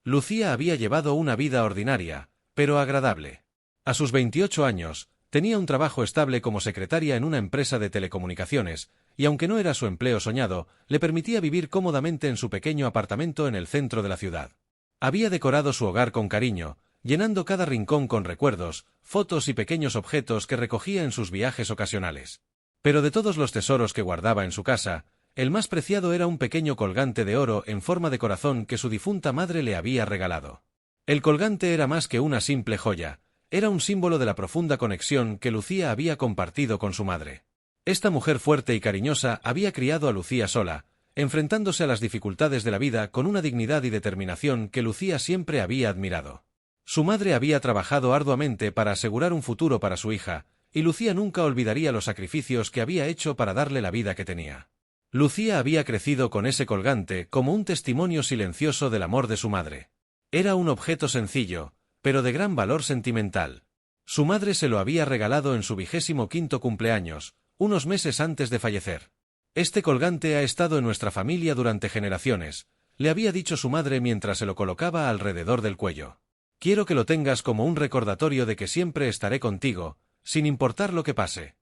Lucía había llevado una vida ordinaria, pero agradable. A sus 28 años, tenía un trabajo estable como secretaria en una empresa de telecomunicaciones, y aunque no era su empleo soñado, le permitía vivir cómodamente en su pequeño apartamento en el centro de la ciudad. Había decorado su hogar con cariño, llenando cada rincón con recuerdos, fotos y pequeños objetos que recogía en sus viajes ocasionales. Pero de todos los tesoros que guardaba en su casa, el más preciado era un pequeño colgante de oro en forma de corazón que su difunta madre le había regalado. El colgante era más que una simple joya, era un símbolo de la profunda conexión que Lucía había compartido con su madre. Esta mujer fuerte y cariñosa había criado a Lucía sola, enfrentándose a las dificultades de la vida con una dignidad y determinación que Lucía siempre había admirado. Su madre había trabajado arduamente para asegurar un futuro para su hija, y Lucía nunca olvidaría los sacrificios que había hecho para darle la vida que tenía. Lucía había crecido con ese colgante como un testimonio silencioso del amor de su madre. Era un objeto sencillo, pero de gran valor sentimental. Su madre se lo había regalado en su 25º cumpleaños, unos meses antes de fallecer. Este colgante ha estado en nuestra familia durante generaciones, le había dicho su madre mientras se lo colocaba alrededor del cuello. Quiero que lo tengas como un recordatorio de que siempre estaré contigo, sin importar lo que pase.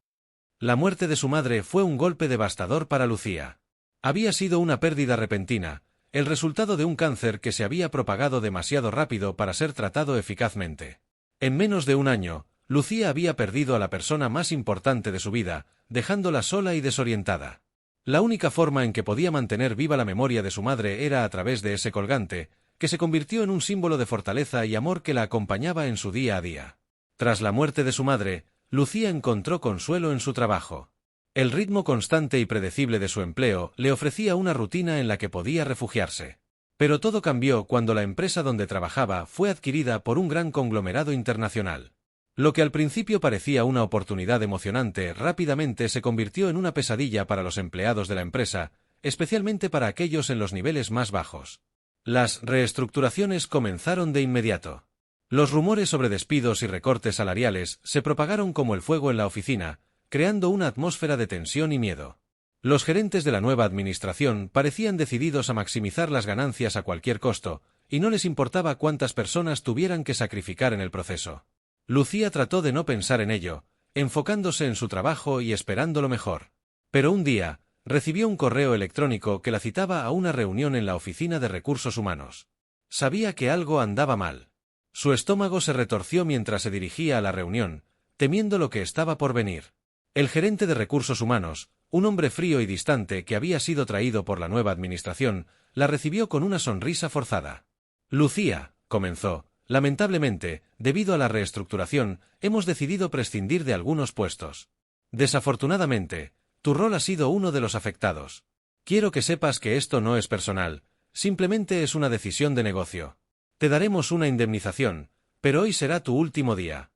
La muerte de su madre fue un golpe devastador para Lucía. Había sido una pérdida repentina, el resultado de un cáncer que se había propagado demasiado rápido para ser tratado eficazmente. En menos de un año, Lucía había perdido a la persona más importante de su vida, dejándola sola y desorientada. La única forma en que podía mantener viva la memoria de su madre era a través de ese colgante, que se convirtió en un símbolo de fortaleza y amor que la acompañaba en su día a día. Tras la muerte de su madre, Lucía encontró consuelo en su trabajo. El ritmo constante y predecible de su empleo le ofrecía una rutina en la que podía refugiarse. Pero todo cambió cuando la empresa donde trabajaba fue adquirida por un gran conglomerado internacional. Lo que al principio parecía una oportunidad emocionante rápidamente se convirtió en una pesadilla para los empleados de la empresa, especialmente para aquellos en los niveles más bajos. Las reestructuraciones comenzaron de inmediato. Los rumores sobre despidos y recortes salariales se propagaron como el fuego en la oficina, creando una atmósfera de tensión y miedo. Los gerentes de la nueva administración parecían decididos a maximizar las ganancias a cualquier costo, y no les importaba cuántas personas tuvieran que sacrificar en el proceso. Lucía trató de no pensar en ello, enfocándose en su trabajo y esperando lo mejor. Pero un día, recibió un correo electrónico que la citaba a una reunión en la oficina de recursos humanos. Sabía que algo andaba mal. Su estómago se retorció mientras se dirigía a la reunión, temiendo lo que estaba por venir. El gerente de recursos humanos, un hombre frío y distante que había sido traído por la nueva administración, la recibió con una sonrisa forzada. Lucía, comenzó, lamentablemente, debido a la reestructuración, hemos decidido prescindir de algunos puestos. Desafortunadamente, tu rol ha sido uno de los afectados. Quiero que sepas que esto no es personal, simplemente es una decisión de negocio. Te daremos una indemnización, pero hoy será tu último día.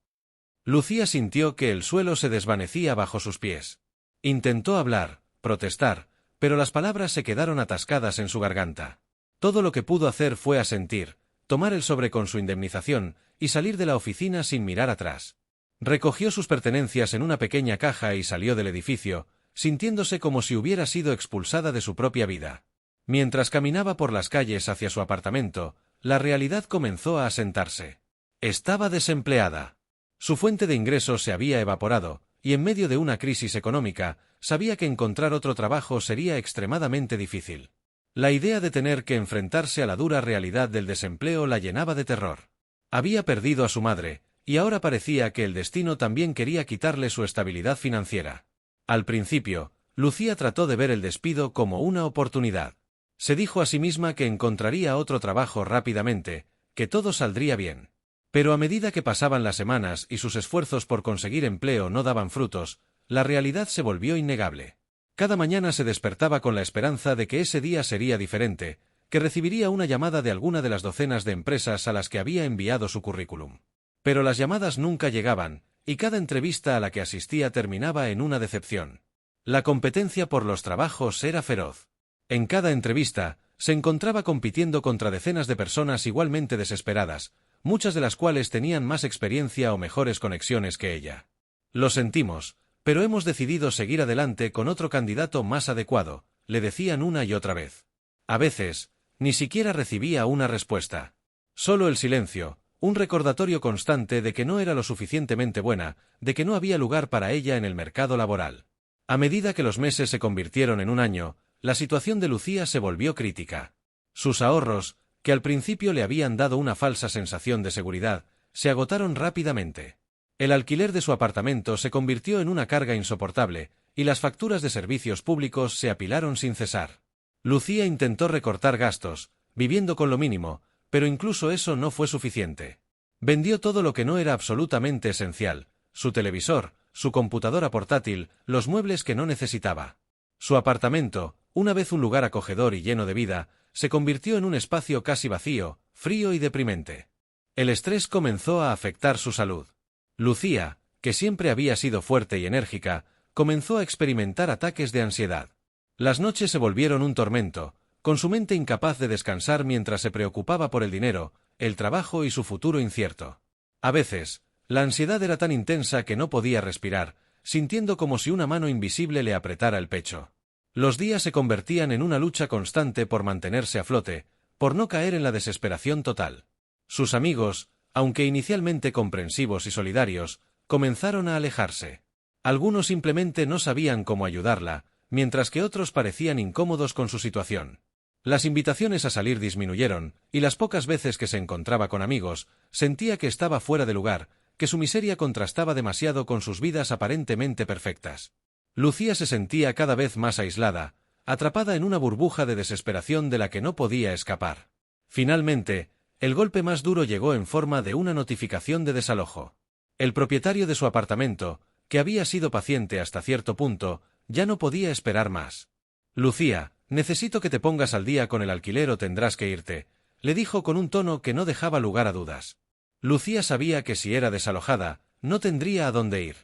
Lucía sintió que el suelo se desvanecía bajo sus pies. Intentó hablar, protestar, pero las palabras se quedaron atascadas en su garganta. Todo lo que pudo hacer fue asentir, tomar el sobre con su indemnización y salir de la oficina sin mirar atrás. Recogió sus pertenencias en una pequeña caja y salió del edificio, sintiéndose como si hubiera sido expulsada de su propia vida. Mientras caminaba por las calles hacia su apartamento, la realidad comenzó a asentarse. Estaba desempleada. Su fuente de ingresos se había evaporado, y en medio de una crisis económica, sabía que encontrar otro trabajo sería extremadamente difícil. La idea de tener que enfrentarse a la dura realidad del desempleo la llenaba de terror. Había perdido a su madre, y ahora parecía que el destino también quería quitarle su estabilidad financiera. Al principio, Lucía trató de ver el despido como una oportunidad. Se dijo a sí misma que encontraría otro trabajo rápidamente, que todo saldría bien. Pero a medida que pasaban las semanas y sus esfuerzos por conseguir empleo no daban frutos, la realidad se volvió innegable. Cada mañana se despertaba con la esperanza de que ese día sería diferente, que recibiría una llamada de alguna de las docenas de empresas a las que había enviado su currículum. Pero las llamadas nunca llegaban, y cada entrevista a la que asistía terminaba en una decepción. La competencia por los trabajos era feroz. En cada entrevista, se encontraba compitiendo contra decenas de personas igualmente desesperadas, muchas de las cuales tenían más experiencia o mejores conexiones que ella. Lo sentimos, pero hemos decidido seguir adelante con otro candidato más adecuado, le decían una y otra vez. A veces, ni siquiera recibía una respuesta. Solo el silencio, un recordatorio constante de que no era lo suficientemente buena, de que no había lugar para ella en el mercado laboral. A medida que los meses se convirtieron en un año, la situación de Lucía se volvió crítica. Sus ahorros, que al principio le habían dado una falsa sensación de seguridad, se agotaron rápidamente. El alquiler de su apartamento se convirtió en una carga insoportable, y las facturas de servicios públicos se apilaron sin cesar. Lucía intentó recortar gastos, viviendo con lo mínimo, pero incluso eso no fue suficiente. Vendió todo lo que no era absolutamente esencial: su televisor, su computadora portátil, los muebles que no necesitaba. Su apartamento, una vez un lugar acogedor y lleno de vida, se convirtió en un espacio casi vacío, frío y deprimente. El estrés comenzó a afectar su salud. Lucía, que siempre había sido fuerte y enérgica, comenzó a experimentar ataques de ansiedad. Las noches se volvieron un tormento, con su mente incapaz de descansar mientras se preocupaba por el dinero, el trabajo y su futuro incierto. A veces, la ansiedad era tan intensa que no podía respirar, sintiendo como si una mano invisible le apretara el pecho. Los días se convertían en una lucha constante por mantenerse a flote, por no caer en la desesperación total. Sus amigos, aunque inicialmente comprensivos y solidarios, comenzaron a alejarse. Algunos simplemente no sabían cómo ayudarla, mientras que otros parecían incómodos con su situación. Las invitaciones a salir disminuyeron, y las pocas veces que se encontraba con amigos, sentía que estaba fuera de lugar, que su miseria contrastaba demasiado con sus vidas aparentemente perfectas. Lucía se sentía cada vez más aislada, atrapada en una burbuja de desesperación de la que no podía escapar. Finalmente, el golpe más duro llegó en forma de una notificación de desalojo. El propietario de su apartamento, que había sido paciente hasta cierto punto, ya no podía esperar más. «Lucía, necesito que te pongas al día con el alquiler o tendrás que irte», le dijo con un tono que no dejaba lugar a dudas. Lucía sabía que si era desalojada, no tendría a dónde ir.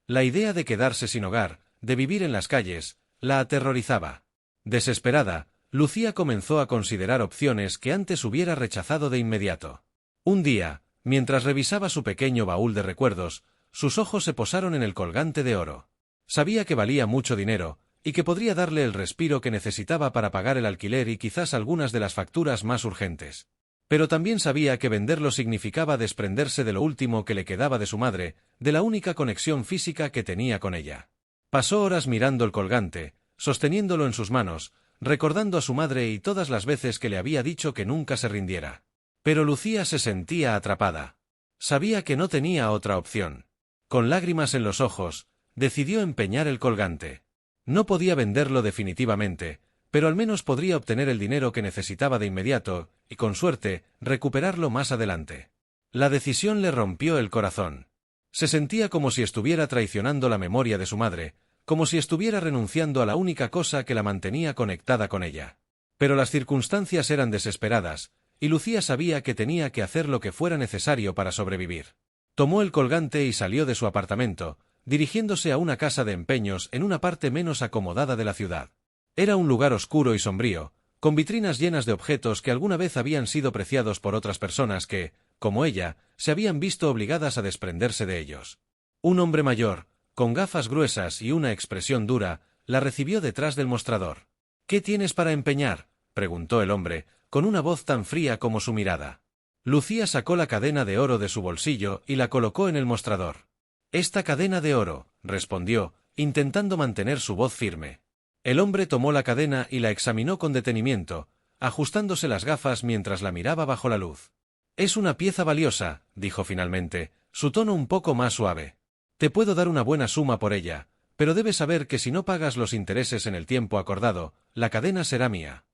La idea de quedarse sin hogar, de vivir en las calles, la aterrorizaba. Desesperada, Lucía comenzó a considerar opciones que antes hubiera rechazado de inmediato. Un día, mientras revisaba su pequeño baúl de recuerdos, sus ojos se posaron en el colgante de oro. Sabía que valía mucho dinero, y que podría darle el respiro que necesitaba para pagar el alquiler y quizás algunas de las facturas más urgentes. Pero también sabía que venderlo significaba desprenderse de lo último que le quedaba de su madre, de la única conexión física que tenía con ella. Pasó horas mirando el colgante, sosteniéndolo en sus manos, recordando a su madre y todas las veces que le había dicho que nunca se rindiera. Pero Lucía se sentía atrapada. Sabía que no tenía otra opción. Con lágrimas en los ojos, decidió empeñar el colgante. No podía venderlo definitivamente, pero al menos podría obtener el dinero que necesitaba de inmediato, y con suerte, recuperarlo más adelante. La decisión le rompió el corazón. Se sentía como si estuviera traicionando la memoria de su madre, como si estuviera renunciando a la única cosa que la mantenía conectada con ella. Pero las circunstancias eran desesperadas, y Lucía sabía que tenía que hacer lo que fuera necesario para sobrevivir. Tomó el colgante y salió de su apartamento, dirigiéndose a una casa de empeños en una parte menos acomodada de la ciudad. Era un lugar oscuro y sombrío, con vitrinas llenas de objetos que alguna vez habían sido preciados por otras personas que, como ella, se habían visto obligadas a desprenderse de ellos. Un hombre mayor, con gafas gruesas y una expresión dura, la recibió detrás del mostrador. «¿Qué tienes para empeñar?», preguntó el hombre, con una voz tan fría como su mirada. Lucía sacó la cadena de oro de su bolsillo y la colocó en el mostrador. «Esta cadena de oro», respondió, intentando mantener su voz firme. El hombre tomó la cadena y la examinó con detenimiento, ajustándose las gafas mientras la miraba bajo la luz. «Es una pieza valiosa», dijo finalmente, su tono un poco más suave. «Te puedo dar una buena suma por ella, pero debes saber que si no pagas los intereses en el tiempo acordado, la cadena será mía».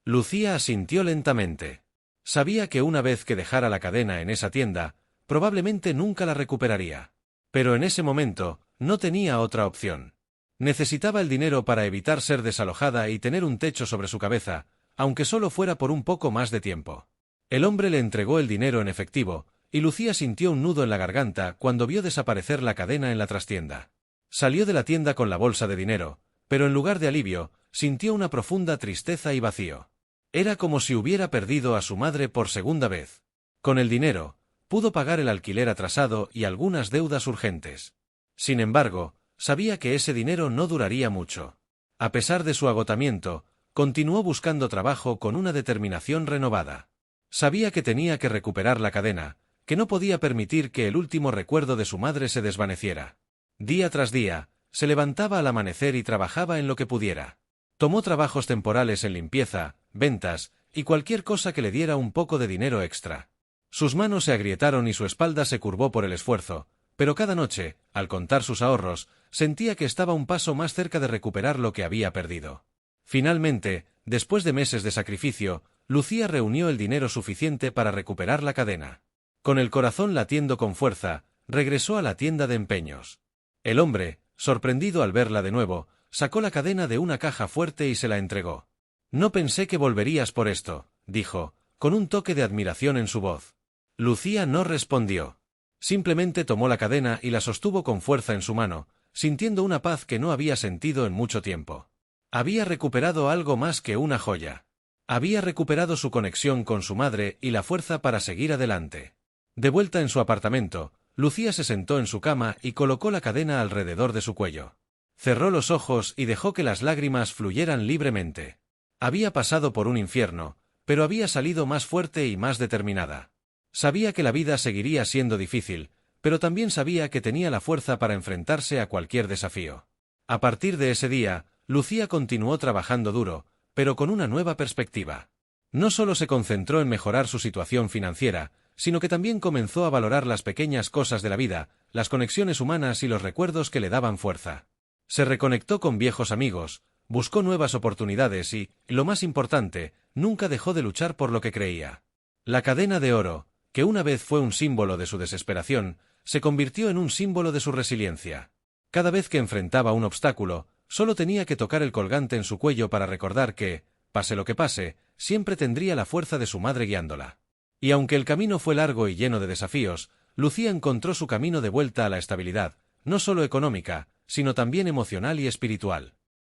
Lucía asintió lentamente. Sabía que una vez que dejara la cadena en esa tienda, probablemente nunca la recuperaría. Pero en ese momento, no tenía otra opción. Necesitaba el dinero para evitar ser desalojada y tener un techo sobre su cabeza, aunque solo fuera por un poco más de tiempo. El hombre le entregó el dinero en efectivo, y Lucía sintió un nudo en la garganta cuando vio desaparecer la cadena en la trastienda. Salió de la tienda con la bolsa de dinero, pero en lugar de alivio, sintió una profunda tristeza y vacío. Era como si hubiera perdido a su madre por segunda vez. Con el dinero, pudo pagar el alquiler atrasado y algunas deudas urgentes. Sin embargo, sabía que ese dinero no duraría mucho. A pesar de su agotamiento, continuó buscando trabajo con una determinación renovada. Sabía que tenía que recuperar la cadena, que no podía permitir que el último recuerdo de su madre se desvaneciera. Día tras día, se levantaba al amanecer y trabajaba en lo que pudiera. Tomó trabajos temporales en limpieza, ventas y cualquier cosa que le diera un poco de dinero extra. Sus manos se agrietaron y su espalda se curvó por el esfuerzo, pero cada noche, al contar sus ahorros, sentía que estaba un paso más cerca de recuperar lo que había perdido. Finalmente, después de meses de sacrificio, Lucía reunió el dinero suficiente para recuperar la cadena. Con el corazón latiendo con fuerza, regresó a la tienda de empeños. El hombre, sorprendido al verla de nuevo, sacó la cadena de una caja fuerte y se la entregó. «No pensé que volverías por esto», dijo, con un toque de admiración en su voz. Lucía no respondió. Simplemente tomó la cadena y la sostuvo con fuerza en su mano, sintiendo una paz que no había sentido en mucho tiempo. Había recuperado algo más que una joya. Había recuperado su conexión con su madre y la fuerza para seguir adelante. De vuelta en su apartamento, Lucía se sentó en su cama y colocó la cadena alrededor de su cuello. Cerró los ojos y dejó que las lágrimas fluyeran libremente. Había pasado por un infierno, pero había salido más fuerte y más determinada. Sabía que la vida seguiría siendo difícil, pero también sabía que tenía la fuerza para enfrentarse a cualquier desafío. A partir de ese día, Lucía continuó trabajando duro, pero con una nueva perspectiva. No solo se concentró en mejorar su situación financiera, sino que también comenzó a valorar las pequeñas cosas de la vida, las conexiones humanas y los recuerdos que le daban fuerza. Se reconectó con viejos amigos, buscó nuevas oportunidades y, lo más importante, nunca dejó de luchar por lo que creía. La cadena de oro, que una vez fue un símbolo de su desesperación, se convirtió en un símbolo de su resiliencia. Cada vez que enfrentaba un obstáculo, solo tenía que tocar el colgante en su cuello para recordar que, pase lo que pase, siempre tendría la fuerza de su madre guiándola. Y aunque el camino fue largo y lleno de desafíos, Lucía encontró su camino de vuelta a la estabilidad, no solo económica, sino también emocional y espiritual.